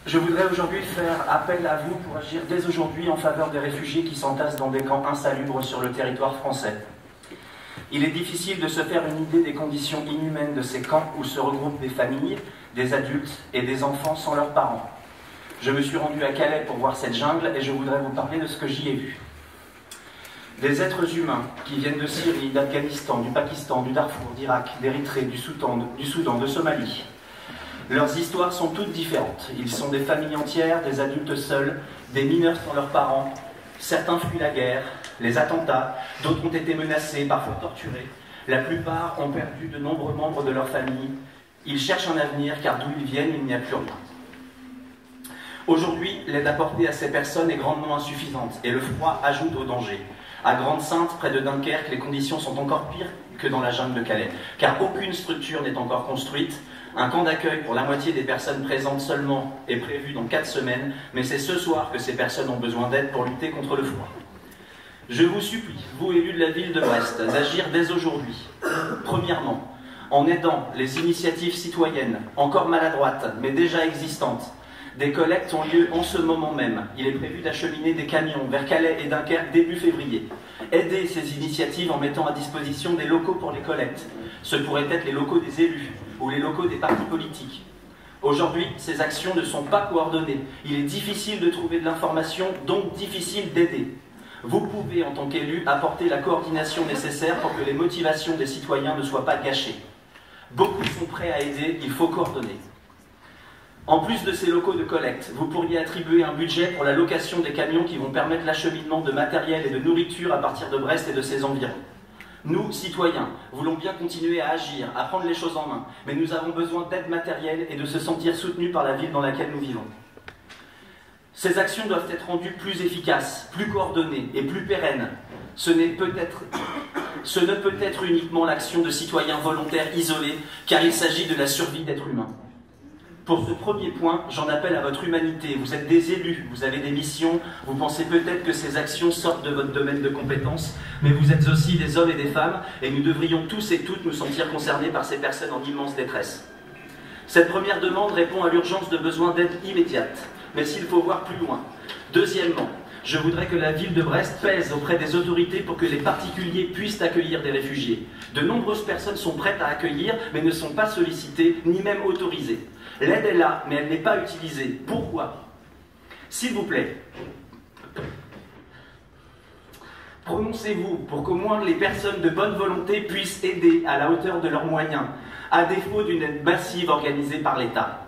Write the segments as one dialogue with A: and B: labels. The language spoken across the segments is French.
A: Je voudrais aujourd'hui faire appel à vous pour agir dès aujourd'hui en faveur des réfugiés qui s'entassent dans des camps insalubres sur le territoire français. Il est difficile de se faire une idée des conditions inhumaines de ces camps où se regroupent des familles, des adultes et des enfants sans leurs parents. Je me suis rendu à Calais pour voir cette jungle et je voudrais vous parler de ce que j'y ai vu. Des êtres humains qui viennent de Syrie, d'Afghanistan, du Pakistan, du Darfour, d'Irak, d'Érythrée, du Soudan, de Somalie. Leurs histoires sont toutes différentes. Ils sont des familles entières, des adultes seuls, des mineurs sans leurs parents. Certains fuient la guerre, les attentats, d'autres ont été menacés, parfois torturés. La plupart ont perdu de nombreux membres de leur famille. Ils cherchent un avenir car d'où ils viennent, il n'y a plus rien. Aujourd'hui, l'aide apportée à ces personnes est grandement insuffisante et le froid ajoute au danger. À Grande-Synthe, près de Dunkerque, les conditions sont encore pires que dans la jungle de Calais, car aucune structure n'est encore construite. Un camp d'accueil pour la moitié des personnes présentes seulement est prévu dans 4 semaines, mais c'est ce soir que ces personnes ont besoin d'aide pour lutter contre le froid. Je vous supplie, vous élus de la ville de Brest, d'agir dès aujourd'hui. Premièrement, en aidant les initiatives citoyennes, encore maladroites, mais déjà existantes. Des collectes ont lieu en ce moment même. Il est prévu d'acheminer des camions vers Calais et Dunkerque début février. Aidez ces initiatives en mettant à disposition des locaux pour les collectes. Ce pourraient être les locaux des élus ou les locaux des partis politiques. Aujourd'hui, ces actions ne sont pas coordonnées. Il est difficile de trouver de l'information, donc difficile d'aider. Vous pouvez, en tant qu'élu, apporter la coordination nécessaire pour que les motivations des citoyens ne soient pas gâchées. Beaucoup sont prêts à aider, il faut coordonner. En plus de ces locaux de collecte, vous pourriez attribuer un budget pour la location des camions qui vont permettre l'acheminement de matériel et de nourriture à partir de Brest et de ses environs. Nous, citoyens, voulons bien continuer à agir, à prendre les choses en main, mais nous avons besoin d'aide matérielle et de se sentir soutenus par la ville dans laquelle nous vivons. Ces actions doivent être rendues plus efficaces, plus coordonnées et plus pérennes. Ce ne peut être uniquement l'action de citoyens volontaires isolés, car il s'agit de la survie d'êtres humains. Pour ce premier point, j'en appelle à votre humanité. Vous êtes des élus, vous avez des missions, vous pensez peut-être que ces actions sortent de votre domaine de compétences, mais vous êtes aussi des hommes et des femmes, et nous devrions tous et toutes nous sentir concernés par ces personnes en immense détresse. Cette première demande répond à l'urgence de besoins d'aide immédiate, mais s'il faut voir plus loin. Deuxièmement, je voudrais que la ville de Brest pèse auprès des autorités pour que les particuliers puissent accueillir des réfugiés. De nombreuses personnes sont prêtes à accueillir, mais ne sont pas sollicitées, ni même autorisées. L'aide est là, mais elle n'est pas utilisée. Pourquoi? S'il vous plaît, prononcez-vous pour qu'au moins les personnes de bonne volonté puissent aider à la hauteur de leurs moyens, à défaut d'une aide massive organisée par l'État.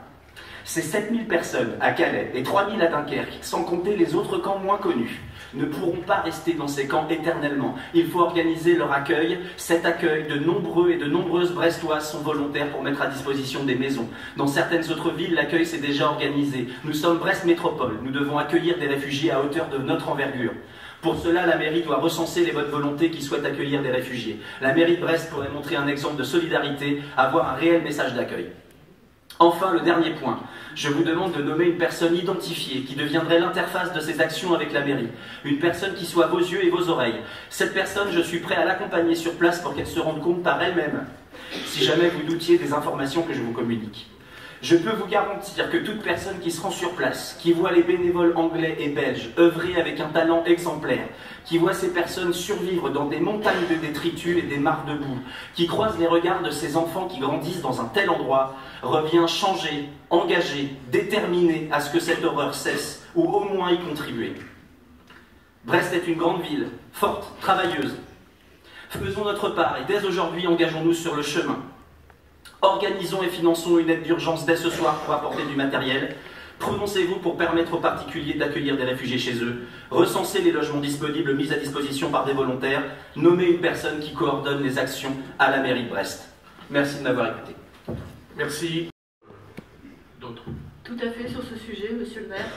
A: Ces 7000 personnes à Calais et 3000 à Dunkerque, sans compter les autres camps moins connus, ne pourront pas rester dans ces camps éternellement. Il faut organiser leur accueil. Cet accueil, de nombreux et de nombreuses Brestoises sont volontaires pour mettre à disposition des maisons. Dans certaines autres villes, l'accueil s'est déjà organisé. Nous sommes Brest Métropole. Nous devons accueillir des réfugiés à hauteur de notre envergure. Pour cela, la mairie doit recenser les bonnes volontés qui souhaitent accueillir des réfugiés. La mairie de Brest pourrait montrer un exemple de solidarité, avoir un réel message d'accueil. Enfin, le dernier point, je vous demande de nommer une personne identifiée qui deviendrait l'interface de ces actions avec la mairie. Une personne qui soit vos yeux et vos oreilles. Cette personne, je suis prêt à l'accompagner sur place pour qu'elle se rende compte par elle-même, si jamais vous doutiez des informations que je vous communique. Je peux vous garantir que toute personne qui se rend sur place, qui voit les bénévoles anglais et belges œuvrer avec un talent exemplaire, qui voit ces personnes survivre dans des montagnes de détritus et des mares de boue, qui croise les regards de ces enfants qui grandissent dans un tel endroit, revient changé, engagé, déterminé à ce que cette horreur cesse, ou au moins y contribuer. Brest est une grande ville, forte, travailleuse. Faisons notre part et dès aujourd'hui engageons-nous sur le chemin. Organisons et finançons une aide d'urgence dès ce soir pour apporter du matériel. Prononcez-vous pour permettre aux particuliers d'accueillir des réfugiés chez eux. Recensez les logements disponibles mis à disposition par des volontaires. Nommez une personne qui coordonne les actions à la mairie de Brest. Merci de m'avoir écouté.
B: Merci. D'autres?
C: Tout à fait sur ce sujet, monsieur le maire.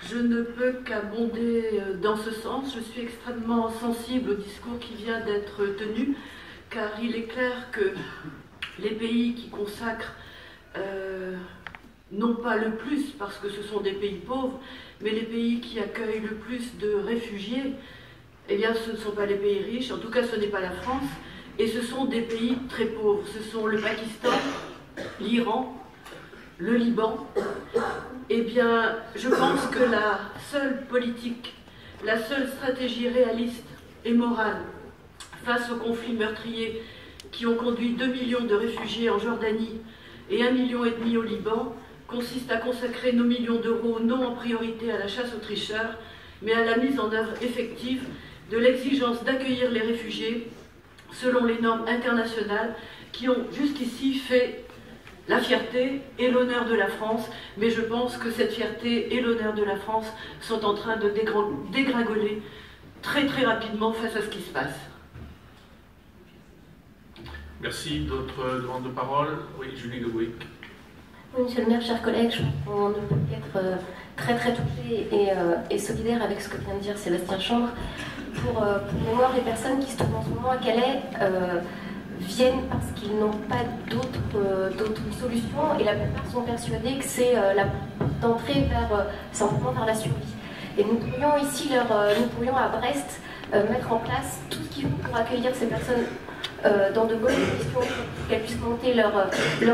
C: Je ne peux qu'abonder dans ce sens. Je suis extrêmement sensible au discours qui vient d'être tenu, car il est clair que les pays qui consacrent non pas le plus, parce que ce sont des pays pauvres, mais les pays qui accueillent le plus de réfugiés, eh bien ce ne sont pas les pays riches, en tout cas ce n'est pas la France, et ce sont des pays très pauvres. Ce sont le Pakistan, l'Iran, le Liban, eh bien, je pense que la seule politique, la seule stratégie réaliste et morale face aux conflits meurtriers qui ont conduit 2 millions de réfugiés en Jordanie et 1,5 million au Liban, consiste à consacrer nos millions d'euros non en priorité à la chasse aux tricheurs, mais à la mise en œuvre effective de l'exigence d'accueillir les réfugiés selon les normes internationales qui ont jusqu'ici fait la fierté et l'honneur de la France, mais je pense que cette fierté et l'honneur de la France sont en train de dégringoler très très rapidement face à ce qui se passe.
B: Merci. D'autres demandes de parole? Oui, Julie Lewick.
D: Oui, Monsieur le maire, chers collègues, on ne peut qu'être très très touché et solidaire avec ce que vient de dire Sébastien Chambre. Pour mémoire, les personnes qui se trouvent en ce moment à Calais viennent parce qu'ils n'ont pas d'autres solutions et la plupart sont persuadés que c'est la porte d'entrée simplement vers la survie. Et nous pourrions à Brest mettre en place tout ce qu'il faut pour accueillir ces personnes dans de bonnes conditions, pour qu'elles puissent monter leur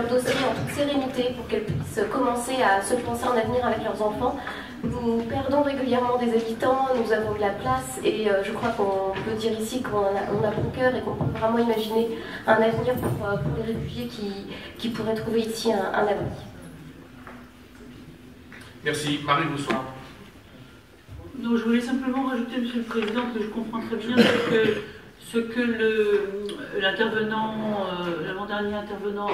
D: dossier en toute sérénité, pour qu'elles puissent commencer à se penser un avenir avec leurs enfants. Nous perdons régulièrement des habitants, nous avons de la place et je crois qu'on peut dire ici qu'on a bon cœur et qu'on peut vraiment imaginer un avenir pour les réfugiés qui pourraient trouver ici un abri.
B: Merci. Marie Boussoir.
C: Non, je voulais simplement rajouter, Monsieur le Président, que je comprends très bien ce que l'avant-dernier intervenant,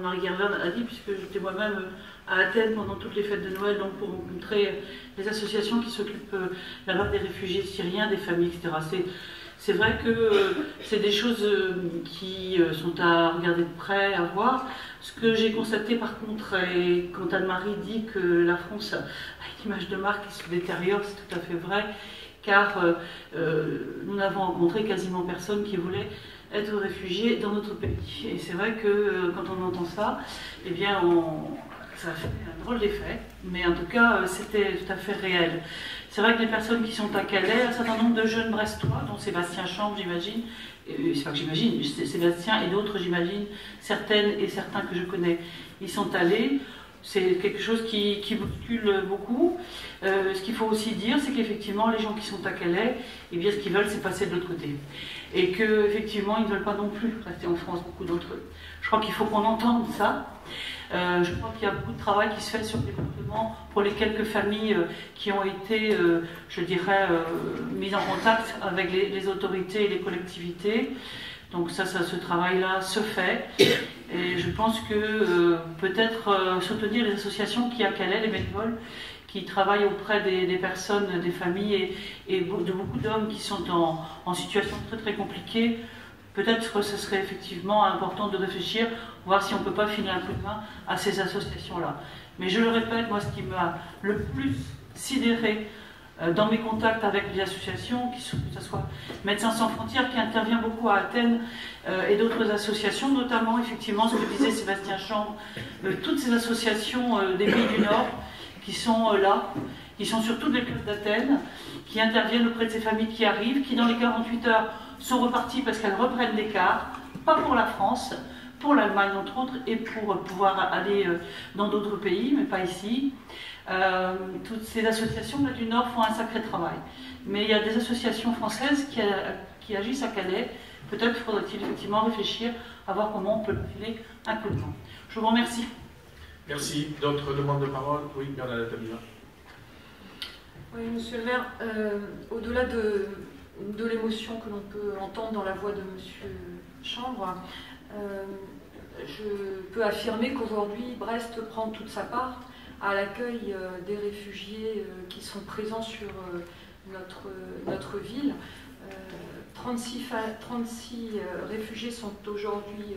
C: Marie Gervin, a dit, puisque j'étais moi-même à Athènes pendant toutes les fêtes de Noël, donc pour rencontrer les associations qui s'occupent là-bas des réfugiés syriens, des familles, etc. C'est vrai que c'est des choses qui sont à regarder de près, à voir. Ce que j'ai constaté par contre, et quand Anne-Marie dit que la France a une image de marque qui se détériore, c'est tout à fait vrai, car nous n'avons rencontré quasiment personne qui voulait être réfugié dans notre pays. Et c'est vrai que quand on entend ça, eh bien ça fait un drôle d'effet, mais en tout cas c'était tout à fait réel. C'est vrai que les personnes qui sont à Calais, un certain nombre de jeunes Brestois, dont Sébastien Chambre, j'imagine, c'est pas que j'imagine, Sébastien et d'autres, j'imagine, certaines et certains que je connais, ils sont allés. C'est quelque chose qui bouscule beaucoup. Ce qu'il faut aussi dire, c'est qu'effectivement, les gens qui sont à Calais, eh bien, ce qu'ils veulent, c'est passer de l'autre côté. Et qu'effectivement, ils ne veulent pas non plus rester en France, beaucoup d'entre eux. Je crois qu'il faut qu'on entende ça. Je crois qu'il y a beaucoup de travail qui se fait sur le département pour les quelques familles qui ont été, je dirais, mises en contact avec les autorités et les collectivités. Donc ce travail-là se fait. Et je pense que peut-être soutenir les associations qui à Calais, les bénévoles, qui travaillent auprès des personnes, des familles et de beaucoup d'hommes qui sont en situation très très compliquée. Peut-être que ce serait effectivement important de réfléchir, voir si on ne peut pas filer un coup de main à ces associations-là. Mais je le répète, moi ce qui m'a le plus sidéré dans mes contacts avec les associations, que ce soit Médecins sans frontières qui intervient beaucoup à Athènes et d'autres associations, notamment effectivement ce que disait Sébastien Chambre, toutes ces associations des pays du Nord qui sont là, qui sont sur toutes les places d'Athènes, qui interviennent auprès de ces familles qui arrivent, qui dans les 48 heures sont reparties parce qu'elles reprennent l'écart, pas pour la France, pour l'Allemagne entre autres, et pour pouvoir aller dans d'autres pays, mais pas ici. Toutes ces associations là, du Nord font un sacré travail. Mais il y a des associations françaises qui agissent à Calais. Peut-être faudrait-il effectivement réfléchir à voir comment on peut filer un coup de main. Je vous remercie.
B: Merci. D'autres demandes de parole? Oui, Bernadette Abila.
E: Oui, Monsieur le maire, au-delà de l'émotion que l'on peut entendre dans la voix de Monsieur Chambre, je peux affirmer qu'aujourd'hui, Brest prend toute sa part à l'accueil des réfugiés qui sont présents sur notre ville. 36 réfugiés sont aujourd'hui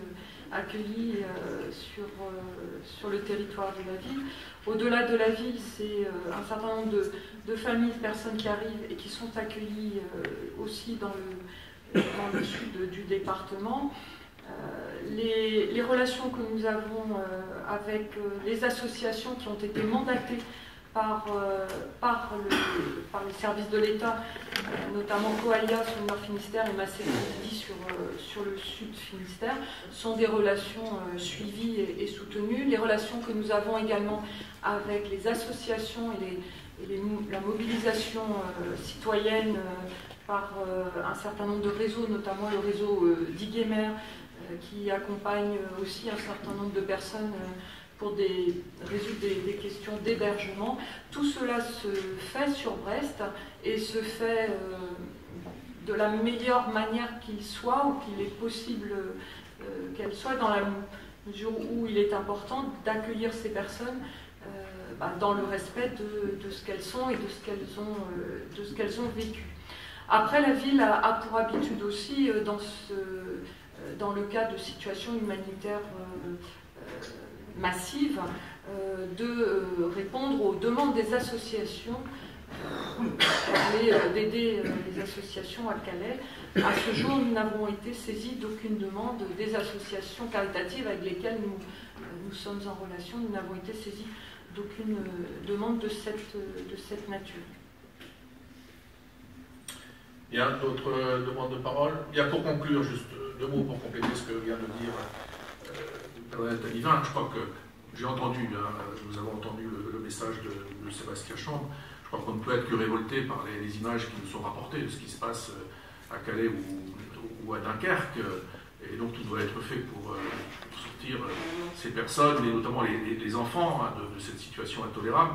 E: accueillis sur le territoire de la ville. Au-delà de la ville, c'est un certain nombre de familles, de personnes qui arrivent et qui sont accueillies aussi dans le sud du département. Les relations que nous avons avec les associations qui ont été mandatées par les services de l'État, notamment Coalia sur le Nord Finistère et Macé-City sur le Sud Finistère, sont des relations suivies et soutenues. Les relations que nous avons également avec les associations et la mobilisation citoyenne par un certain nombre de réseaux, notamment le réseau d'Iguemer, qui accompagne aussi un certain nombre de personnes pour résoudre des questions d'hébergement. Tout cela se fait sur Brest et se fait de la meilleure manière qu'il soit, ou qu'il est possible qu'elle soit, dans la mesure où il est important d'accueillir ces personnes dans le respect de ce qu'elles sont et de ce qu'elles ont vécu. Après, la ville a pour habitude aussi, dans le cas de situations humanitaires massives, de répondre aux demandes des associations, d'aider les associations à Calais. À ce jour, nous n'avons été saisis d'aucune demande des associations caritatives avec lesquelles nous sommes en relation. Nous n'avons été saisis d'aucune demande de cette nature.
B: Il y a d'autres demandes de parole. Il y a, pour conclure, juste 2 mots pour compléter ce que vient de dire Bernadette Alivin. Je crois que j'ai entendu, nous avons entendu le message de Sébastien Chambre. Je crois qu'on ne peut être que révolté par les images qui nous sont rapportées de ce qui se passe à Calais ou à Dunkerque. Et donc tout doit être fait pour sortir ces personnes, et notamment les enfants, de cette situation intolérable.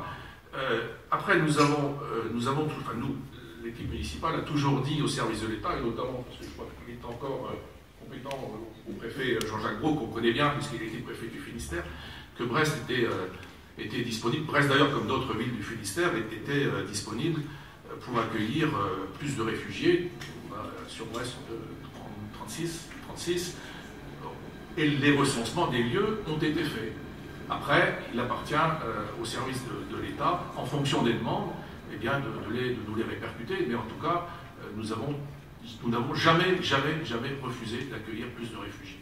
B: Après, nous, l'équipe municipale a toujours dit au service de l'État, et notamment, parce que je crois qu'il est encore compétent au préfet Jean-Jacques Brault, qu'on connaît bien, puisqu'il était préfet du Finistère, que Brest était disponible, Brest d'ailleurs comme d'autres villes du Finistère, était disponible pour accueillir plus de réfugiés. Sur Brest, 36, et les recensements des lieux ont été faits. Après, il appartient au service de l'État, en fonction des demandes, eh bien, de nous les répercuter. Mais en tout cas, nous n'avons jamais refusé d'accueillir plus de réfugiés.